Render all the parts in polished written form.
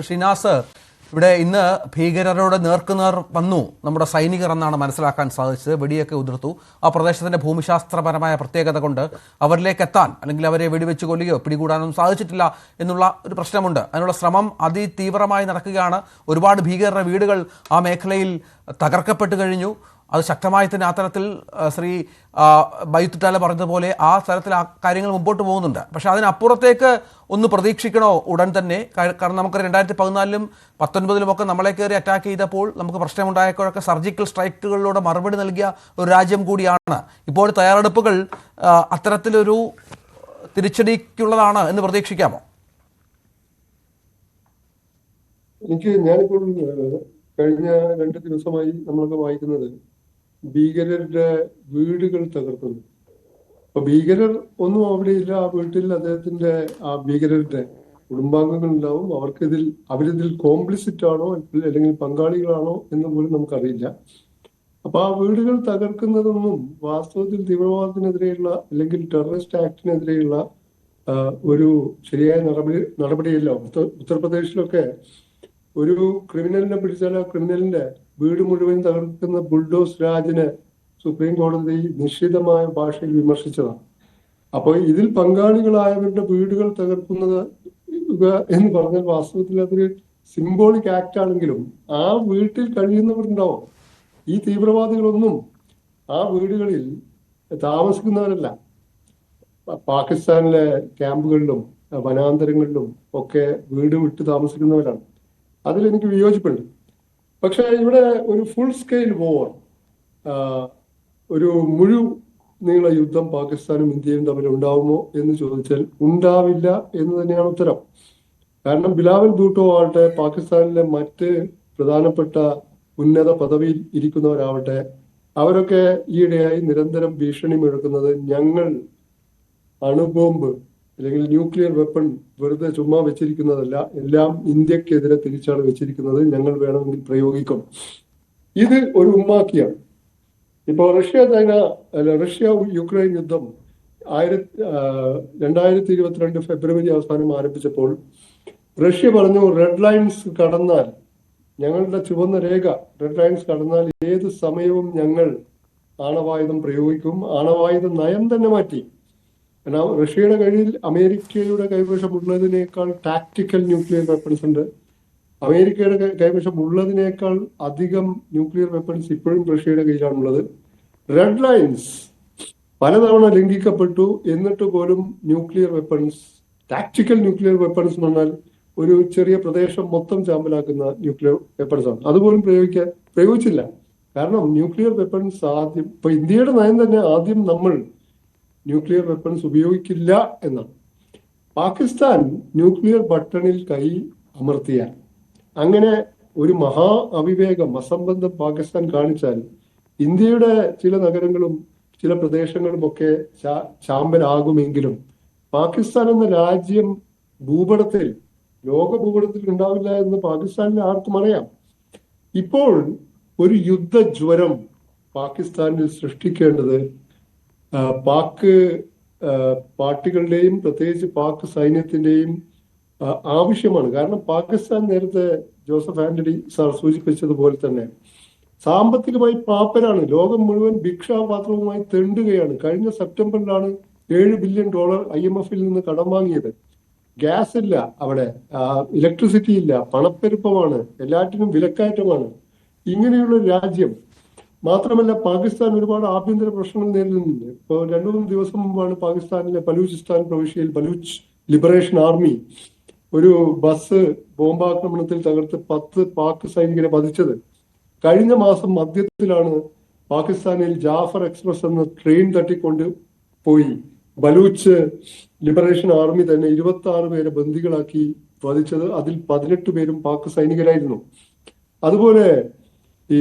ഷിനാസ്, ഇവിടെ ഇന്ന് ഭീകരരോട് നേർക്കുനേർ വന്നു നമ്മുടെ സൈനികർ എന്നാണ് മനസ്സിലാക്കാൻ സാധിച്ചത്. വെടിയൊക്കെ ഉതിർത്തു. ആ പ്രദേശത്തിന്റെ ഭൂമിശാസ്ത്രപരമായ പ്രത്യേകത കൊണ്ട് അവരിലേക്ക് എത്താൻ അല്ലെങ്കിൽ അവരെ വെടിവെച്ച് കൊല്ലുകയോ പിടികൂടാനൊന്നും സാധിച്ചിട്ടില്ല എന്നുള്ള ഒരു പ്രശ്നമുണ്ട്. അതിനുള്ള ശ്രമം അതിതീവ്രമായി നടക്കുകയാണ്. ഒരുപാട് ഭീകരരുടെ വീടുകൾ ആ മേഖലയിൽ തകർക്കപ്പെട്ടു കഴിഞ്ഞു. അത് ശക്തമായി തന്നെ ആ തരത്തിൽ ശ്രീ ബൈത്തുറ്റാല പറഞ്ഞതുപോലെ ആ തരത്തിൽ ആ കാര്യങ്ങൾ മുമ്പോട്ട് പോകുന്നുണ്ട്. പക്ഷെ അതിനപ്പുറത്തേക്ക് ഒന്ന് പ്രതീക്ഷിക്കണോ ഉടൻ തന്നെ? കാരണം നമുക്ക് 2014-ലും 2019-ലും ഒക്കെ നമ്മളെ കയറി അറ്റാക്ക് ചെയ്തപ്പോൾ നമുക്ക് പ്രശ്നമുണ്ടായപ്പോഴൊക്കെ സർജിക്കൽ സ്ട്രൈക്കുകളിലൂടെ മറുപടി നൽകിയ ഒരു രാജ്യം കൂടിയാണ്. ഇപ്പോൾ തയ്യാറെടുപ്പുകൾ അത്തരത്തിലൊരു തിരിച്ചടിക്കുള്ളതാണ് എന്ന് പ്രതീക്ഷിക്കാമോ? ഞാനിപ്പോൾ കഴിഞ്ഞ 2 ദിവസമായി നമ്മളൊക്കെ വായിക്കുന്നത് ഭീകരരുടെ വീടുകൾ തകർക്കുന്നു. അപ്പൊ ഭീകരർ ഒന്നും അവിടെയില്ല. ആ വീട്ടിൽ അദ്ദേഹത്തിന്റെ ആ ഭീകരരുടെ കുടുംബാംഗങ്ങൾ ഉണ്ടാവും. അവരിതിൽ കോംപ്ലിസിറ്റ് ആണോ അല്ലെങ്കിൽ പങ്കാളികളാണോ എന്ന് പോലും നമുക്കറിയില്ല. അപ്പൊ ആ വീടുകൾ തകർക്കുന്നതൊന്നും വാസ്തവത്തിൽ തീവ്രവാദത്തിനെതിരെയുള്ള അല്ലെങ്കിൽ ടെററിസ്റ്റ് ആക്ടിനെതിരെയുള്ള ഒരു ശരിയായ നടപടിയല്ല. ഉത്തർപ്രദേശിലൊക്കെ ഒരു ക്രിമിനലിനെ പിടിച്ചാൽ ആ ക്രിമിനലിന്റെ വീട് മുഴുവൻ തകർക്കുന്ന ബുൾഡോസ് രാജിനെ സുപ്രീം കോടതി നിശ്ചിതമായ ഭാഷയിൽ വിമർശിച്ചതാണ്. അപ്പോൾ ഇതിൽ പങ്കാളികളായവരുടെ വീടുകൾ തകർക്കുന്നത് എന്ന് പറഞ്ഞാൽ വാസ്തവത്തിൽ അതൊരു സിംബോളിക് ആക്ട് ആണെങ്കിലും ആ വീട്ടിൽ കഴിയുന്നവരുണ്ടാവും. ഈ തീവ്രവാദികളൊന്നും ആ വീടുകളിൽ താമസിക്കുന്നവരല്ല. പാകിസ്ഥാനിലെ ക്യാമ്പുകളിലും വനാന്തരങ്ങളിലും ഒക്കെ വീട് വിട്ട് താമസിക്കുന്നവരാണ്. അതിലെനിക്ക് വിയോജിപ്പുണ്ട്. പക്ഷെ ഇവിടെ ഒരു ഫുൾ സ്കെയിൽ വോർ, ഒരു നീള യുദ്ധം പാകിസ്ഥാനും ഇന്ത്യയും തമ്മിൽ ഉണ്ടാവുമോ എന്ന് ചോദിച്ചാൽ ഉണ്ടാവില്ല എന്ന് തന്നെയാണ് ഉത്തരം. കാരണം ബിലാവൽ ഭൂട്ടോ ആവട്ടെ, പാകിസ്ഥാനിലെ മറ്റ് പ്രധാനപ്പെട്ട ഉന്നത പദവിയിൽ ഇരിക്കുന്നവരാവട്ടെ, അവരൊക്കെ ഈയിടെയായി നിരന്തരം ഭീഷണി മുഴക്കുന്നത് ഞങ്ങൾ അണുബോംബ് അല്ലെങ്കിൽ ന്യൂക്ലിയർ വെപ്പൺ വെറുതെ ചുമ്മാ വെച്ചിരിക്കുന്നതല്ല, എല്ലാം ഇന്ത്യക്കെതിരെ തിരിച്ചാണ് വെച്ചിരിക്കുന്നത്, ഞങ്ങൾ വേണമെങ്കിൽ പ്രയോഗിക്കും. ഇത് ഒരു ഉമ്മാക്കിയാണ്. ഇപ്പോ റഷ്യ യുക്രൈൻ യുദ്ധം 2022 ഫെബ്രുവരി അവസാനം ആരംഭിച്ചപ്പോൾ റഷ്യ പറഞ്ഞു, റെഡ് ലൈൻസ് കടന്നാൽ, ഞങ്ങളുടെ ചുവന്ന രേഖ റെഡ് ലൈൻസ് കടന്നാൽ ഏത് സമയവും ഞങ്ങൾ ആണവായുധം പ്രയോഗിക്കും. ആണവായുധ നയം തന്നെ മാറ്റി. കാരണം റഷ്യയുടെ കയ്യിൽ അമേരിക്കയുടെ കൈവശം ഉള്ളതിനേക്കാൾ ടാക്ടിക്കൽ ന്യൂക്ലിയർ വെപ്പൺസ് ഉണ്ട്. അമേരിക്കയുടെ കൈവശം ഉള്ളതിനേക്കാൾ അധികം ന്യൂക്ലിയർ വെപ്പൺസ് ഇപ്പോഴും റഷ്യയുടെ കയ്യിലാണുള്ളത്. റെഡ് ലൈൻസ് പലതവണ ലംഘിക്കപ്പെട്ടു. എന്നിട്ട് പോലും nuclear weapons, tactical nuclear weapons എന്ന് പറഞ്ഞാൽ ഒരു ചെറിയ പ്രദേശം മൊത്തം ചാമ്പലാക്കുന്ന ന്യൂക്ലിയർ വെപ്പൺസ് ആണ്. അതുപോലും പ്രയോഗിച്ചില്ല. കാരണം ന്യൂക്ലിയർ വെപ്പൺസ് ആദ്യം, ഇപ്പൊ ഇന്ത്യയുടെ നയം തന്നെ ആദ്യം നമ്മൾ ന്യൂക്ലിയർ വെപ്പൺസ് ഉപയോഗിക്കില്ല എന്നാണ്. പാകിസ്ഥാൻ ന്യൂക്ലിയർ ബട്ടണിൽ കൈ അമർത്തിയാൽ, അങ്ങനെ ഒരു മഹാ അവിവേകം, അസംബന്ധം പാകിസ്ഥാൻ കാണിച്ചാൽ ഇന്ത്യയുടെ ചില നഗരങ്ങളും ചില പ്രദേശങ്ങളും ഒക്കെ ചാമ്പലാകുമെങ്കിലും പാകിസ്ഥാൻ എന്ന രാജ്യം ഭൂപടത്തിൽ, ലോക ഭൂപടത്തിൽ ഉണ്ടാവില്ല എന്ന് പാകിസ്ഥാനിൽ ആർക്കും അറിയാം. ഇപ്പോൾ ഒരു യുദ്ധജ്വരം പാകിസ്ഥാനിൽ സൃഷ്ടിക്കേണ്ടത് പാക് പാർട്ടികളുടെയും പ്രത്യേകിച്ച് പാക് സൈന്യത്തിന്റെയും ആവശ്യമാണ്. കാരണം പാകിസ്ഥാൻ നേരത്തെ ജോസഫ് ആന്റണി സാർ സൂചിപ്പിച്ചതുപോലെ തന്നെ സാമ്പത്തികമായി പാപ്പരാണ്. ലോകം മുഴുവൻ ഭിക്ഷാപാത്രവുമായി തെണ്ടുകയാണ്. കഴിഞ്ഞ സെപ്റ്റംബറിലാണ് $7 ബില്യൺ IMF-ൽ നിന്ന് കടം വാങ്ങിയത്. ഗ്യാസ് ഇല്ല അവിടെ, ഇലക്ട്രിസിറ്റി ഇല്ല, പണപ്പെരുപ്പമാണ്, എല്ലാറ്റിനും വിലക്കയറ്റമാണ്. ഇങ്ങനെയുള്ള രാജ്യം മാത്രമല്ല, പാകിസ്ഥാൻ ഒരുപാട് ആഭ്യന്തര പ്രശ്നങ്ങൾ നേരിടുന്നുണ്ട്. ഇപ്പോൾ 2-3 ദിവസം മുമ്പാണ് പാകിസ്ഥാനിലെ ബലൂചിസ്ഥാൻ പ്രവിശ്യയിൽ ബലൂച്ച് ലിബറേഷൻ ആർമി ഒരു ബസ് ബോംബാക്രമണത്തിൽ തകർത്ത് 10 പാക് സൈനികരെ വധിച്ചത്. കഴിഞ്ഞ മാസം മധ്യത്തിലാണ് പാകിസ്ഥാനിൽ ജാഫർ എക്സ്പ്രസ് എന്ന ട്രെയിൻ തട്ടിക്കൊണ്ട് പോയി ബലൂച്ച് ലിബറേഷൻ ആർമി തന്നെ 26 പേരെ ബന്ദികളാക്കി വധിച്ചത്. അതിൽ 18 പേരും പാക് സൈനികരായിരുന്നു. അതുപോലെ ഈ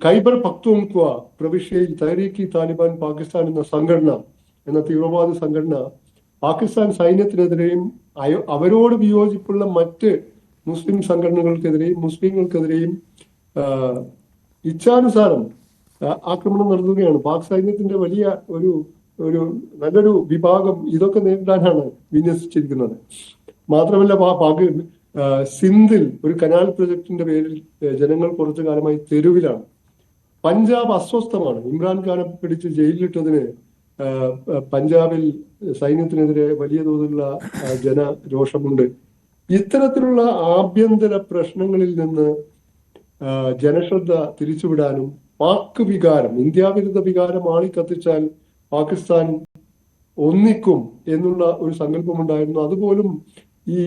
ഖൈബർ പഖ്തൂൺഖ്വ പ്രവിശ്യയിൽ തഹ്രീക്ക് താലിബാൻ പാകിസ്ഥാൻ എന്ന തീവ്രവാദ സംഘടന പാകിസ്ഥാൻ സൈന്യത്തിനെതിരെയും അവരോട് വിയോജിപ്പുള്ള മറ്റ് മുസ്ലിം സംഘടനകൾക്കെതിരെയും മുസ്ലിങ്ങൾക്കെതിരെയും ഇച്ഛാനുസാരം ആക്രമണം നടത്തുകയാണ്. പാക് സൈന്യത്തിന്റെ വലിയ നല്ലൊരു വിഭാഗം ഇതൊക്കെ നേരിടാനാണ് വിന്യസിച്ചിരിക്കുന്നത്. മാത്രമല്ല സിന്ധിൽ ഒരു കനാൽ പ്രൊജക്ടിന്റെ പേരിൽ ജനങ്ങൾ കുറച്ചു കാലമായി തെരുവിലാണ്. പഞ്ചാബ് അസ്വസ്ഥമാണ്. ഇമ്രാൻഖാനെ പിടിച്ച് ജയിലിലിട്ടതിന് പഞ്ചാബിൽ സൈന്യത്തിനെതിരെ വലിയ തോതിലുള്ള ജനരോഷമുണ്ട്. ഇത്തരത്തിലുള്ള ആഭ്യന്തര പ്രശ്നങ്ങളിൽ നിന്ന് ജനശ്രദ്ധ തിരിച്ചുവിടാനും പാക് വികാരം, ഇന്ത്യാവിരുദ്ധ വികാരം ആളിക്കത്തിച്ചാൽ പാകിസ്ഥാൻ ഒന്നിക്കും എന്നുള്ള ഒരു സങ്കല്പമുണ്ടായിരുന്നു. അതുപോലും ഈ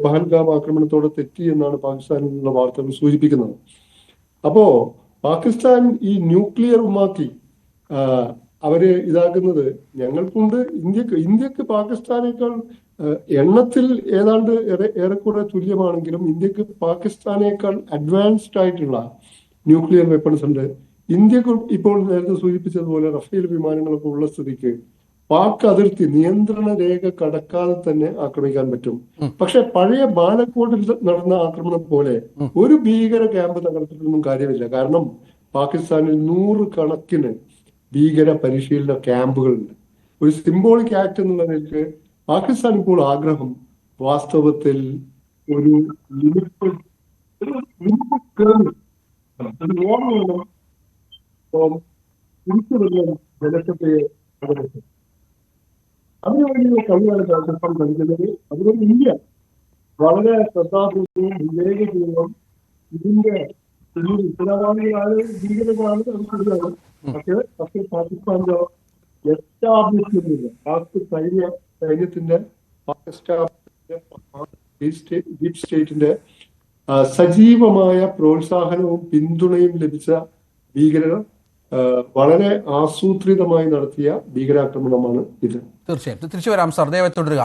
പഹൽഗാം ആക്രമണത്തോടെ തെറ്റി എന്നാണ് പാകിസ്ഥാനിൽ നിന്നുള്ള വാർത്തകൾ സൂചിപ്പിക്കുന്നത്. അപ്പോ പാകിസ്ഥാൻ ഈ ന്യൂക്ലിയർ ഉമ്മാക്കി അവര് ഇതാക്കുന്നത് ഞങ്ങൾക്കുണ്ട്. ഇന്ത്യക്ക് പാകിസ്ഥാനേക്കാൾ എണ്ണത്തിൽ ഏതാണ്ട് ഏറെക്കുറെ തുല്യമാണെങ്കിലും ഇന്ത്യക്ക് പാകിസ്ഥാനേക്കാൾ അഡ്വാൻസ്ഡ് ആയിട്ടുള്ള ന്യൂക്ലിയർ വെപ്പൺസ് ഉണ്ട്. ഇന്ത്യക്ക് ഇപ്പോൾ നേരത്തെ സൂചിപ്പിച്ചതുപോലെ റഫേൽ വിമാനങ്ങളൊക്കെ ഉള്ള സ്ഥിതിക്ക് പാക് അതിർത്തി നിയന്ത്രണ രേഖ കടക്കാതെ തന്നെ ആക്രമിക്കാൻ പറ്റും. പക്ഷെ പഴയ ബാലക്കോട്ടിൽ നടന്ന ആക്രമണം പോലെ ഒരു ഭീകര ക്യാമ്പ് തകർത്തിട്ടൊന്നും കാര്യമില്ല. കാരണം പാകിസ്ഥാനിൽ 100 കണക്കിന് ഭീകര പരിശീലന ക്യാമ്പുകളുണ്ട്. ഒരു സിംബോളിക് ആക്ട് എന്നുള്ള നിലയ്ക്ക് പാകിസ്ഥാൻ ഇപ്പോൾ ആഗ്രഹം വാസ്തവത്തിൽ ഒരു ജനത്തെ അതിനുവേണ്ടിയുള്ള കഴിവാണ് പാകിസ്ഥാൻ കളിക്കുന്നത്. അതുകൊണ്ട് ഇന്ത്യ വളരെ ശ്രദ്ധാപൂർവവും വിവേകപൂർവം ഇതിന്റെ ഉത്തരവാദികളായ ഭീകരമാണ് അത് ശരിയാണ്. പക്ഷേ പാകിസ്ഥാന്റെ എസ്റ്റാബ്ലിഷ്മെന്റിന്റെ സൈന്യത്തിന്റെ ഡീപ് സ്റ്റേറ്റിന്റെ സജീവമായ പ്രോത്സാഹനവും പിന്തുണയും ലഭിച്ച ഭീകരർ വളരെ ആസൂത്രിതമായി നടത്തിയ ഭീകരാക്രമണമാണ് ഇത്. തീർച്ചയായും തിരിച്ചു വരാം സർ, ദയവായി തുടരുക.